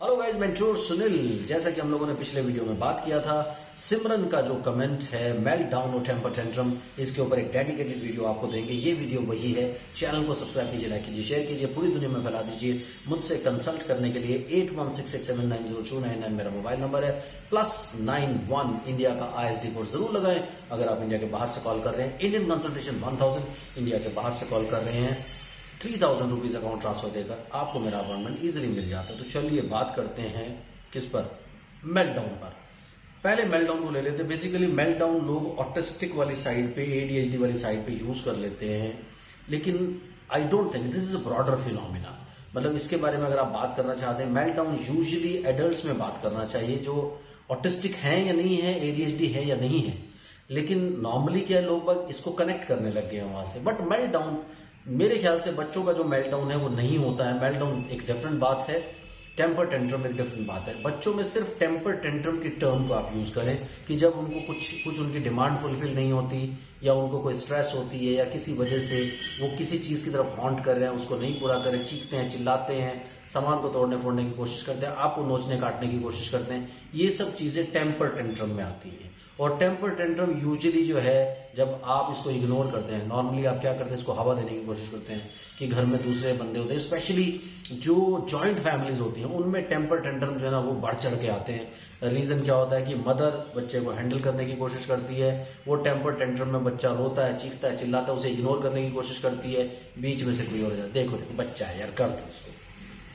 Hello guys, मैं चोर सुनील। जैसा कि हम लोगों ने पिछले वीडियो में बात किया था, सिमरन का जो कमेंट है मेल्ट डाउन और टेम्पर टेंट्रम, इसके ऊपर एक डेडिकेटेड वीडियो आपको देंगे। ये वीडियो वही है। चैनल को सब्सक्राइब कीजिए, लाइक कीजिए, शेयर कीजिए, पूरी दुनिया में फैला दीजिए। मुझसे कंसल्ट करने के लिए 8166790299 मेरा मोबाइल नंबर है। +91 इंडिया का ISD कोड जरूर लगाएं। अगर आप इंडिया के बाहर से कॉल कर रहे हैं, इंडियन कंसल्टेशन 1000, इंडिया के बाहर से कॉल कर रहे हैं 3000 रुपीज अकाउंट ट्रांसफर देकर आपको मेरा अपॉइंटमेंट इजीली मिल जाता है। तो चलिए बात करते हैं किस पर, मेल्टडाउन पर। पहले मेल्टडाउन को ले लेते हैं। बेसिकली मेल्टडाउन लोग ऑटिस्टिक वाली साइड पे, ADHD वाली साइड पे यूज कर लेते हैं, लेकिन I don't think this is a broader phenomena. मतलब इसके बारे में अगर आप बात करना चाहते हैं, मेल्टडाउन यूजुअली एडल्ट्स में बात करना चाहिए जो ऑटिस्टिक हैं या नहीं है, ADHD है या नहीं है। लेकिन नॉर्मली क्या है, लोग इसको कनेक्ट करने लग गए हैं वहां से। बट मेल्टडाउन मेरे ख्याल से बच्चों का जो मेल्टडाउन है वो नहीं होता है। मेल्टडाउन एक डिफरेंट बात है, टेम्पर टेंट्रम एक डिफरेंट बात है। बच्चों में सिर्फ टेम्पर टेंट्रम की टर्म को आप यूज करें कि जब उनको कुछ उनकी डिमांड फुलफिल नहीं होती, या उनको कोई स्ट्रेस होती है, या किसी वजह से वो किसी चीज की तरफ हॉन्ट कर रहे हैं, उसको नहीं पूरा करें, चीखते हैं, चिल्लाते हैं, सामान को तोड़ने फोड़ने की कोशिश करते हैं, आपको नोचने काटने की कोशिश करते हैं। ये सब चीजें टेम्पर टेंट्रम में आती है। और टेम्पर टेंट्रम यूजुअली जो है, जब आप इसको इग्नोर करते हैं, नॉर्मली आप क्या करते हैं, इसको हवा देने की कोशिश करते हैं कि घर में दूसरे बंदे होते हैं, स्पेशली जो जॉइंट फैमिलीज होती हैं उनमें टेम्पर टेंट्रम जो है ना वो बढ़ चढ़ के आते हैं। रीजन क्या होता है कि मदर बच्चे को हैंडल करने की कोशिश करती है, वो टेम्पर टेंट्रम में बच्चा रोता है, चीखता है, चिल्लाता है, उसे इग्नोर करने की कोशिश करती है, बीच में से कोई और जाता है, देखो देखो बच्चा है यार, कर दो उसको।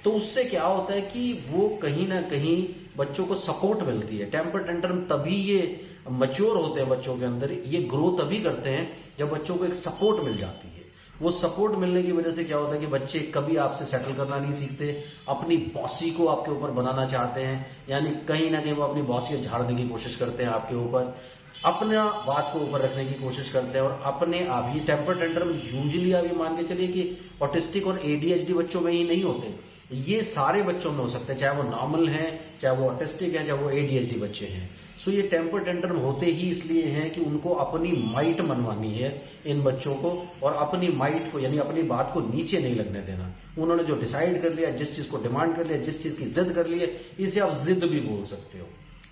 तो उससे क्या होता है कि वो कहीं ना कहीं बच्चों को सपोर्ट मिलती है। टेम्पर टेंट्रम तभी ये मैच्योर होते हैं बच्चों के अंदर, ये ग्रो तभी करते हैं जब बच्चों को एक सपोर्ट मिल जाती है। वो सपोर्ट मिलने की वजह से क्या होता है कि बच्चे कभी आपसे सेटल करना नहीं सीखते, अपनी बॉसी को आपके ऊपर बनाना चाहते हैं, यानी कहीं ना कहीं वो अपनी बॉसियत झाड़ने की कोशिश करते हैं आपके ऊपर, अपना बात को ऊपर रखने की कोशिश करते हैं, और अपने आप ही टेम्पर टेंट्रम यूजुअली आप ये मान के चलिए कि ऑटिस्टिक और ADHD बच्चों में ही नहीं होते, ये सारे बच्चों में हो सकते हैं, चाहे वो नॉर्मल हैं, चाहे वो ऑटिस्टिक हैं, चाहे वो ADHD बच्चे हैं। सो ये टेम्पर टेंट्रम होते ही इसलिए हैं कि उनको अपनी माइट मनवानी है इन बच्चों को, और अपनी माइट को यानी अपनी बात को नीचे नहीं लगने देना। उन्होंने जो डिसाइड कर लिया, जिस चीज को डिमांड कर लिया, जिस चीज की जिद कर ली है, इसे आप जिद भी बोल सकते हो।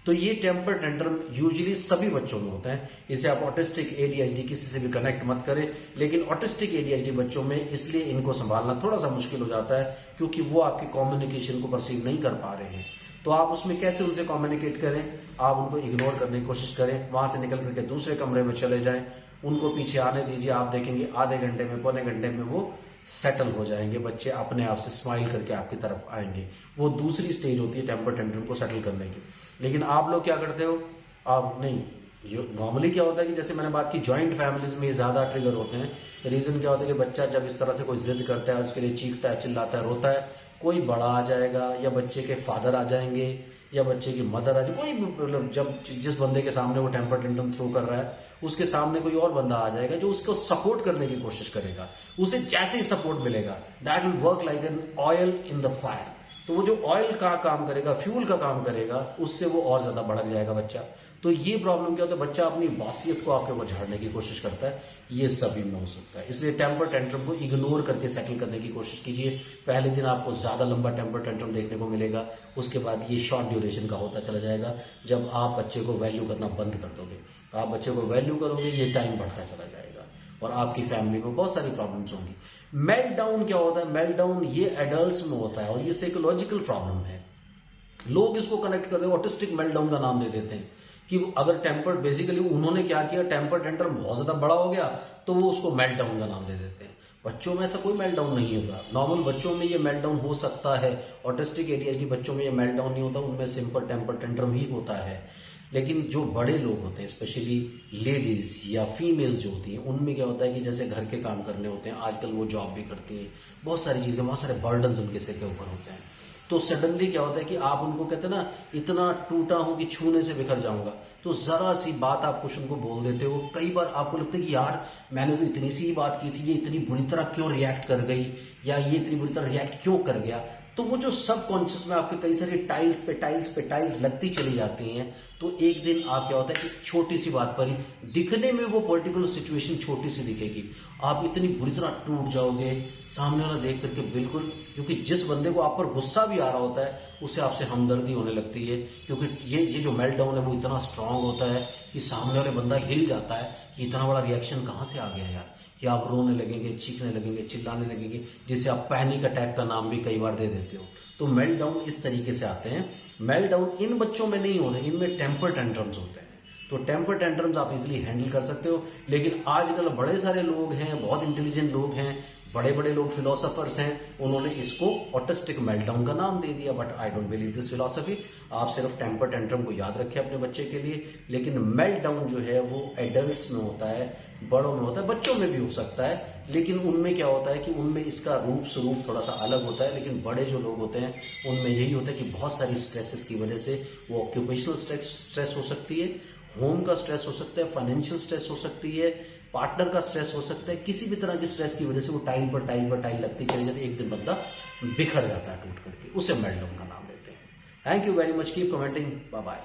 तो ये टेम्पर टेंट्रम यूजुअली सभी बच्चों में होता है। इसे आप ऑटिस्टिक ADHD किसी से भी कनेक्ट मत करें, लेकिन ऑटिस्टिक ADHD बच्चों में इसलिए इनको संभालना थोड़ा सा मुश्किल हो जाता है क्योंकि वो आपकी कम्युनिकेशन को परसीव नहीं कर पा रहे हैं। तो आप उसमें कैसे उनसे कम्युनिकेट करें, आप उनको इग्नोर करने की कोशिश करें, वहां से निकल करके दूसरे कमरे में चले जाएं, उनको पीछे आने दीजिए। आप देखेंगे आधे घंटे में, पौने घंटे में वो सेटल हो जाएंगे, बच्चे अपने आप से स्माइल करके आपकी तरफ आएंगे। वो दूसरी स्टेज होती है टेम्पर टेंट्रम को सेटल करने की। लेकिन आप लोग क्या करते हो, आप नहीं, नॉर्मली क्या होता है कि जैसे मैंने बात की, ज्वाइंट फैमिलीज में ये ज्यादा ट्रिगर होते हैं। रीजन क्या होता है कि बच्चा जब इस तरह से कोई जिद करता है, उसके लिए चीखता है, चिल्लाता है, रोता है, कोई बड़ा आ जाएगा, या बच्चे के फादर आ जाएंगे, या बच्चे की मदर आ जाए, कोई मतलब जब जिस बंदे के सामने वो टेम्पर टेंट्रम थ्रो कर रहा है, उसके सामने कोई और बंदा आ जाएगा जो उसको सपोर्ट करने की कोशिश करेगा। उसे जैसे ही सपोर्ट मिलेगा, that will work like an oil in the fire. तो वो जो ऑयल का काम करेगा, फ्यूल का काम करेगा, उससे वो और ज्यादा भड़क जाएगा बच्चा। तो ये प्रॉब्लम क्या होता है, बच्चा अपनी बॉसियत को आपके ऊपर झाड़ने की कोशिश करता है। ये सभी में हो सकता है। इसलिए टेम्पर टेंट्रम को इग्नोर करके सेटल करने की कोशिश कीजिए। पहले दिन आपको ज्यादा लंबा टेम्पर टेंट्रम देखने को मिलेगा, उसके बाद ये शॉर्ट ड्यूरेशन का होता चला जाएगा। जब आप बच्चे को वैल्यू करना बंद कर दोगे, आप बच्चे को वैल्यू करोगे, ये टाइम बढ़ता चला जाएगा और आपकी फैमिली में बहुत सारी प्रॉब्लम्स होंगी। मेल्टडाउन क्या होता है, मेल्टडाउन ये एडल्ट्स में होता है और ये साइकोलॉजिकल प्रॉब्लम है। लोग इसको कनेक्ट करते हैं, ऑटिस्टिक मेल्टडाउन का नाम दे देते हैं कि अगर टेम्पर, बेसिकली उन्होंने क्या किया, टेम्पर टेंट्रम बहुत ज्यादा बड़ा हो गया तो वो उसको मेल्टडाउन का नाम दे देते हैं। बच्चों में ऐसा कोई मेल्टडाउन नहीं होगा। नॉर्मल बच्चों में ये मेल्टडाउन हो सकता है, ऑटिस्टिक ADHD बच्चों में ये मेल्टडाउन नहीं होता, उनमें सिंपल टेम्पर टेंट्रम ही होता है। लेकिन जो बड़े लोग होते हैं, स्पेशली लेडीज या फीमेल्स जो होती हैं, उनमें क्या होता है कि जैसे घर के काम करने होते हैं, आजकल वो जॉब भी करती हैं, बहुत सारी चीजें, बहुत सारे बर्डन उनके सिर के ऊपर होते हैं। तो सडनली क्या होता है कि आप उनको कहते हैं ना, इतना टूटा हूं कि छूने से बिखर जाऊंगा, तो जरा सी बात आप कुछ उनको बोल देते हो, कई बार आपको लगता है कि यार मैंने तो इतनी सी ही बात की थी, ये इतनी बुरी तरह क्यों रिएक्ट कर गई, या ये इतनी बुरी तरह रिएक्ट क्यों कर गया। तो वो जो सबकॉन्शियस में आपके कई सारी टाइल्स पे टाइल्स पे टाइल्स लगती चली जाती हैं, तो एक दिन आप क्या होता है कि छोटी सी बात पर ही दिखने में वो पर्टिकुलर सिचुएशन छोटी सी दिखेगी, आप इतनी बुरी तरह टूट जाओगे सामने वाला देख करके बिल्कुल, क्योंकि जिस बंदे को आप पर गुस्सा भी आ रहा होता है उससे आपसे हमदर्दी होने लगती है, क्योंकि ये जो मेल्टडाउन है वो इतना स्ट्रांग होता है कि सामने वाले बंदा हिल जाता है कि इतना बड़ा रिएक्शन कहाँ से आ गया यार, कि आप रोने लगेंगे, चीखने लगेंगे, चिल्लाने लगेंगे, जिसे आप पैनिक अटैक का नाम भी कई बार दे देते हो। तो मेल्टडाउन इस तरीके से आते हैं। मेल्टडाउन इन बच्चों में नहीं होते, इनमें टेम्पर टेंट्रम्स होते हैं। तो टेम्पर टेंट्रम्स आप इजीली हैंडल कर सकते हो, लेकिन आजकल बड़े सारे लोग हैं, बहुत इंटेलिजेंट लोग हैं, बड़े बड़े लोग फिलोसोफर्स हैं, उन्होंने इसको ऑटिस्टिक मेल्टडाउन का नाम दे दिया, but I don't believe this philosophy. आप सिर्फ टेम्पर टेंट्रम को याद रखें अपने बच्चे के लिए, लेकिन मेल्टडाउन जो है वो एडल्ट्स में होता है, बड़ों में होता है, बच्चों में भी हो सकता है, लेकिन उनमें क्या होता है कि उनमें इसका रूप स्वरूप थोड़ा सा अलग होता है। लेकिन बड़े जो लोग होते हैं उनमें यही होता है कि बहुत सारी स्ट्रेसेस की वजह से, वो ऑक्यूपेशनल स्ट्रेस हो सकती है, होम का स्ट्रेस हो सकता है, फाइनेंशियल स्ट्रेस हो सकती है, पार्टनर का स्ट्रेस हो सकता है, किसी भी तरह की स्ट्रेस की वजह से वो टाइल पर टाइल पर टाइल लगती चली जाती है, एक दिन बंदा बिखर जाता है टूट करके, उसे मेल्टडाउन का नाम देते हैं। Thank you very much, keep commenting, bye bye.